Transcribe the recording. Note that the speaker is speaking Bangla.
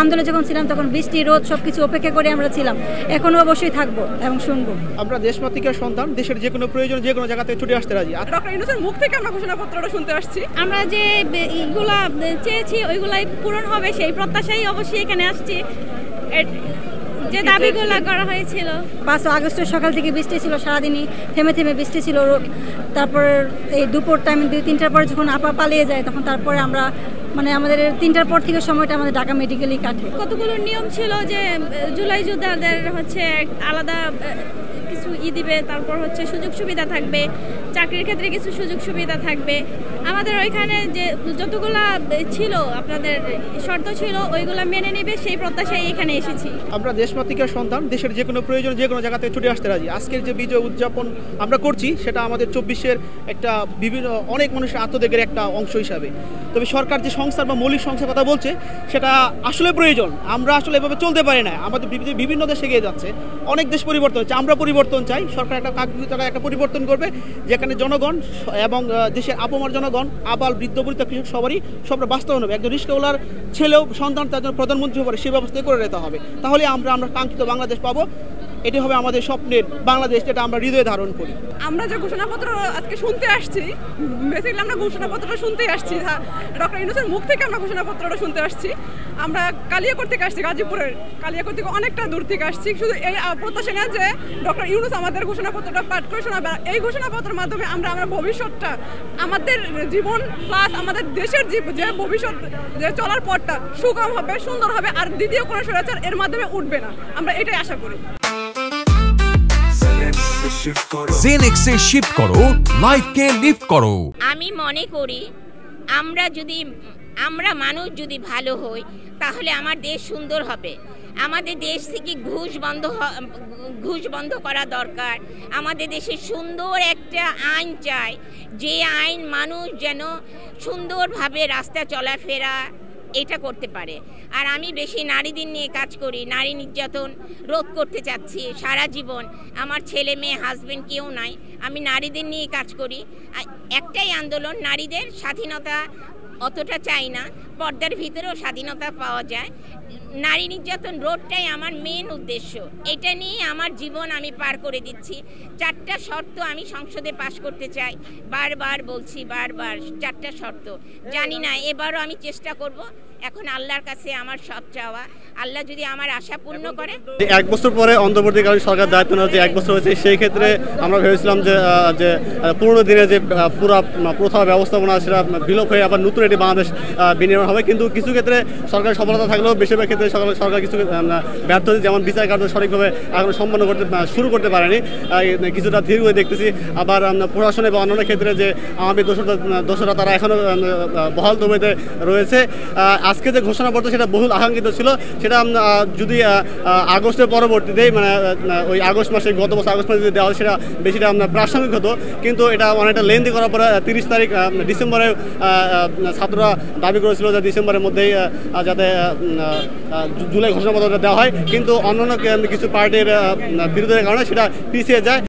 আন্দোলনে যখন ছিলাম তখন বৃষ্টি রোদ সবকিছু উপেক্ষা করে আমরা ছিলাম, এখনো অবশ্যই থাকবো এবং শুনবো। আমরা দেশমাতৃকার সন্তান, দেশের যে কোনো প্রয়োজন যে কোনো জায়গা থেকে ছুটে আসতে রাজি। ডক্টর ইউনূসের মুখ থেকে আমরা ঘোষণাপত্রটা শুনতে আসছি। আমরা যে এইগুলা চেয়েছি ওইগুলাই পূরণ হবে সেই প্রত্যাশাই অবশ্যই এখানে আসছি। যে দাবিগুলো করা হয়েছিল 5 আগস্টের সকাল থেকে বৃষ্টি ছিল, সারাদিনই থেমে থেমে বৃষ্টি ছিল। তারপর এই দুপুর টাইম 2-3টার পরে যখন আপা পালিয়ে যায় তখন তারপরে আমরা আমাদের 3টার পর থেকে সময়টা আমাদের ঢাকা মেডিকেলই কাটে। কতগুলো নিয়ম ছিল যে জুলাই যোদ্ধাদের আলাদা কিছু দিবে, তারপর সুযোগ সুবিধা থাকবে, চাকরির ক্ষেত্রে কিছু সুযোগ সুবিধা থাকবে। আমাদের ওইখানে যে যতগুলা ছিল আপনাদের শর্ত ছিল ওইগুলা মেনে নেবে সেই প্রত্যাশায় এখানে এসেছি। আমরা দেশমাতৃকার সন্তান, দেশের যে কোনো প্রয়োজন যে কোনো জায়গা থেকে ছুটে আসতে রাজি। আজকের যে বিজয় উদযাপন আমরা করছি সেটা আমাদের 24-এর একটা অনেক মানুষের আত্মত্যাগের একটা অংশ হিসাবে। তবে সরকার যে সংস্কার বা মৌলিক সংস্কার কথা বলছে সেটা আসলে প্রয়োজন। আমরা আসলে এভাবে চলতে পারি না। আমাদের বিভিন্ন দেশ এগিয়ে যাচ্ছে, অনেক দেশ পরিবর্তন হচ্ছে, আমরা পরিবর্তন চাই। সরকার একটা পরিবর্তন করবে যেখানে জনগণ এবং দেশের আপমার জনগণ, আবাল বৃদ্ধ বৃদ্ধ কৃষক সবরা বাস্তবায়ন হবে। একজন রিস্কাওয়ালার ছেলেও সন্তান তার জন্য প্রধানমন্ত্রী হবে, সেই ব্যবস্থা করে নিতে হবে। তাহলে আমরা কাঙ্ক্ষিত বাংলাদেশ পাবো। এটি হবে আমাদের স্বপ্নের বাংলাদেশ, যেটা আমরা হৃদয়ে ধারণ করি। আমরা যে ঘোষণাপত্র আজকে শুনতে আসছি, বেসিক্যালি আমরা ঘোষণাপত্রটা শুনতেই আসছি। ডক্টর ইউনূসের মুখ থেকে আমরা ঘোষণাপত্রটা শুনতে আসছি। আমরা কালিয়াকৈর থেকে আসছি, গাজীপুরের কালিয়াকৈর থেকে অনেকটা দূর থেকে আসছি। শুধু এই প্রত্যাশা না যে ডক্টর ইউনূস আমাদের ঘোষণাপত্রটা পাঠ করে শোনাবে। এই ঘোষণাপত্রের মাধ্যমে আমরা ভবিষ্যৎটা, আমাদের জীবন প্লাস আমাদের দেশের যে ভবিষ্যৎ যে চলার পথটা সুগম হবে, সুন্দর হবে, আর দ্বিতীয় কোনো স্বৈরাচার এর মাধ্যমে উঠবে না। আমরা এটাই আশা করি। জেনেক্সে শিফট করো, লাইফকে লিফট করো। আমি মনে করি আমরা মানুষ যদি ভালো হই তাহলে আমার দেশ সুন্দর হবে। আমাদের দেশ থেকে ঘুষ বন্ধ করা দরকার। আমাদের দেশে সুন্দর একটা আইন চাই, যে আইন মানুষ যেন সুন্দরভাবে রাস্তা চলাফেরা এটা করতে পারে। আর আমি বেশি নারীদের নিয়ে কাজ করি, নারী নির্যাতন রোধ করতে চাচ্ছি সারা জীবন। আমার ছেলে মেয়ে হাজবেন্ড কেউ নাই, আমি নারীদের নিয়ে কাজ করি। একটাই আন্দোলন, নারীদের স্বাধীনতা অতটা চাই না, পর্দার ভিতরেও স্বাধীনতা পাওয়া যায়। নারী নির্যাতন রোধটাই আমার মেন উদ্দেশ্য। এটা নিয়ে আমার জীবন আমি পার করে দিচ্ছি। 4টা শর্ত আমি সংসদে পাশ করতে চাই, বারবার বলছি, 4টা শর্ত। জানি না, এবারও আমি চেষ্টা করব। এখন আল্লাহর কাছে আমার সব চাওয়া, আল্লাহ যদি আমার আশা পূর্ণ করে। 1 বছর পরে অন্তর্বর্তীকালীন সরকার দায়িত্ব নেওয়ার যে 1 বছর হয়েছে, সেই ক্ষেত্রে আমরা ভেবেছিলাম যে পুরোনো দিনে যে পুরো প্রথা ব্যবস্থাপনা সেটা বিলোপ হয়ে আবার নতুন একটি বাংলাদেশ বিনির্মাণ হবে। কিন্তু কিছু ক্ষেত্রে সরকারের সফলতা থাকলেও বেশিরভাগ ক্ষেত্রে সরকার কিছু ব্যর্থ হয়েছে। যেমন বিচার কার্য সঠিকভাবে এখন সম্পন্ন শুরু করতে পারেনি, কিছুটা ধীর হয়ে দেখতেছি। আবার প্রশাসনে বা অন্যান্য ক্ষেত্রে যে আমাদের দোষরা তারা এখনও বহাল তবিয়তে রয়েছে। আজকে যে ঘোষণাপত্র সেটা বহুল আকাঙ্ক্ষিত ছিল, সেটা যদি আগস্টের পরবর্তীতে ওই আগস্ট মাসে, গত বছর আগস্ট মাসে যদি দেওয়া হয় সেটা বেশিটা প্রাসঙ্গিক হতো। কিন্তু এটা অনেকটা লেন্দি করার পরে 30 তারিখ ডিসেম্বরে ছাত্ররা দাবি করেছিল যে ডিসেম্বরের মধ্যেই যাতে জুলাই ঘোষণাপত্রটা দেওয়া হয়। কিন্তু অন্যান্য কিছু পার্টির বিরোধের কারণে সেটা পিছিয়ে যায়।